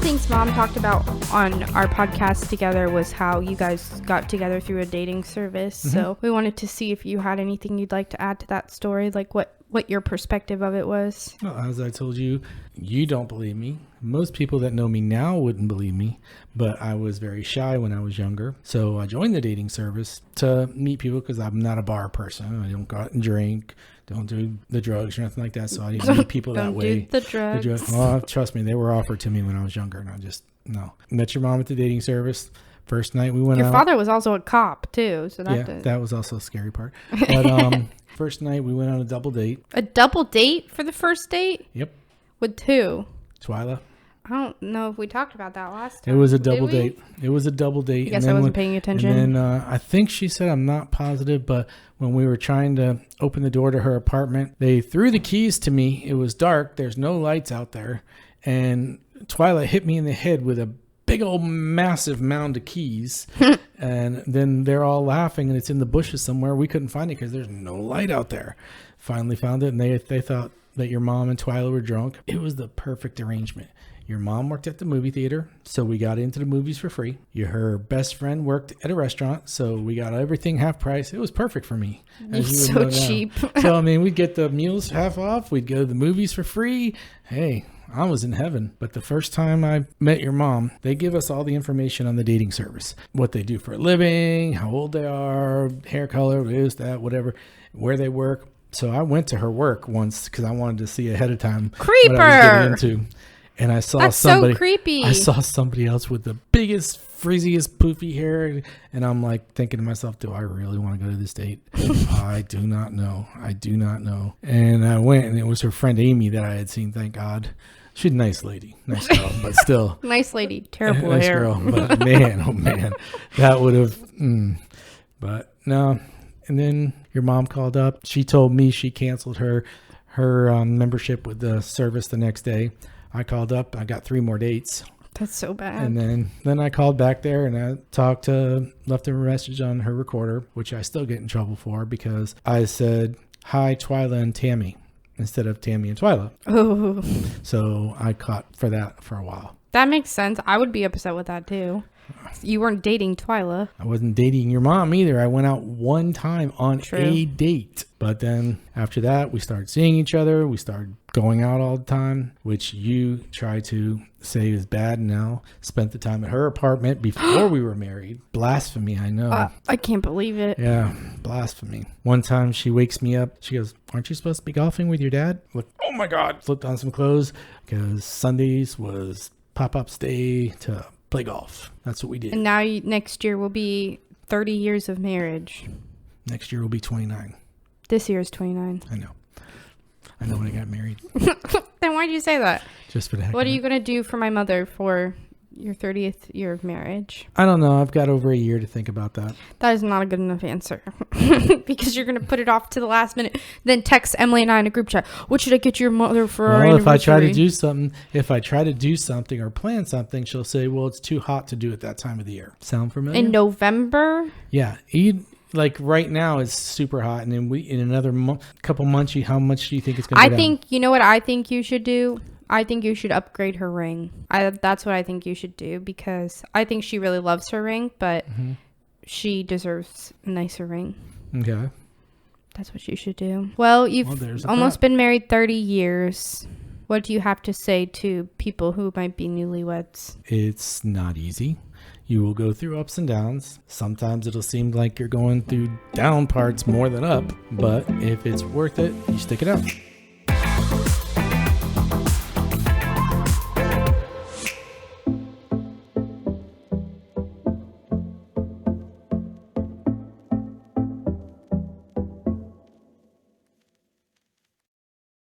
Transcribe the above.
things Mom talked about on our podcast together was how you guys got together through a dating service. Mm-hmm. So we wanted to see if you had anything you'd like to add to that story, like what your perspective of it was. Well, as I told you, you don't believe me. Most people that know me now wouldn't believe me, but I was very shy when I was younger. So I joined the dating service to meet people because I'm not a bar person. I don't go out and drink, don't do the drugs or nothing like that. So I didn't meet people that way. Don't do the drugs. Well, trust me, they were offered to me when I was younger, and I just, no. Met your mom at the dating service. First night we went out. Your father was also a cop, too. So that was also a scary part. But first night we went on a double date. A double date for the first date? Yep. With who? Twyla. I don't know if we talked about that last time. It was a double date. It was a double date. I guess I wasn't paying attention. And then I think she said, I'm not positive, but when we were trying to open the door to her apartment, they threw the keys to me. It was dark. There's no lights out there. And Twyla hit me in the head with a big old massive mound of keys. And then they're all laughing, and it's in the bushes somewhere. We couldn't find it because there's no light out there. Finally found it, and they thought that your mom and Twyla were drunk. It was the perfect arrangement. Your mom worked at the movie theater, so we got into the movies for free. Her best friend worked at a restaurant, so we got everything half price. It was perfect for me. It's so cheap. So, I mean, we'd get the meals half off. We'd go to the movies for free. Hey, I was in heaven. But the first time I met your mom, they give us all the information on the dating service. What they do for a living, how old they are, hair color, this, that, whatever, where they work. So I went to her work once because I wanted to see ahead of time Creeper! what I was getting into. And I saw somebody. So creepy. I saw somebody else with the biggest, frizziest, poofy hair, and I'm like thinking to myself, "Do I really want to go to this date?" I do not know. And I went, and it was her friend Amy that I had seen. Thank God. She's a nice lady, nice girl, but still nice lady, terrible nice hair. Girl, but man, oh man, that would have. But no. And then your mom called up. She told me she canceled her membership with the service the next day. I called up. I got 3 more dates. That's so bad. And then I called back there and I left a message on her recorder, which I still get in trouble for because I said, "Hi, Twyla and Tammy," instead of Tammy and Twyla. Oh. So I caught for that for a while. That makes sense. I would be upset with that too. You weren't dating Twyla. I wasn't dating your mom either. I went out one time on a date. But then after that, we started seeing each other. We started going out all the time, which you try to say is bad now. Spent the time at her apartment before we were married. Blasphemy, I know. I can't believe it. Yeah, blasphemy. One time she wakes me up. She goes, "Aren't you supposed to be golfing with your dad?" Look, oh my God. Flipped on some clothes because Sundays was Pop-Up's day to play golf. That's what we did. And now next year will be 30 years of marriage. Next year will be 29. This year is 29. I know when I got married. Then why'd you say that? Just for the heck What of are it. you going to do for my mother for your 30th year of marriage? I don't know. I've got over a year to think about that. That is not a good enough answer. Because you're going to put it off to the last minute. Then text Emily and I in a group chat. What should I get your mother for our anniversary? If I try to do something or plan something, she'll say, "Well, it's too hot to do it that time of the year." Sound familiar? In November? Yeah. Like right now it's super hot, and then in another couple months, how much do you think it's going to go down? You know what I think you should do? I think you should upgrade her ring. That's what I think you should do because I think she really loves her ring, but she deserves a nicer ring. Okay. That's what you should do. Well, you've almost been married 30 years. What do you have to say to people who might be newlyweds? It's not easy. You will go through ups and downs. Sometimes it'll seem like you're going through down parts more than up, but if it's worth it, you stick it out.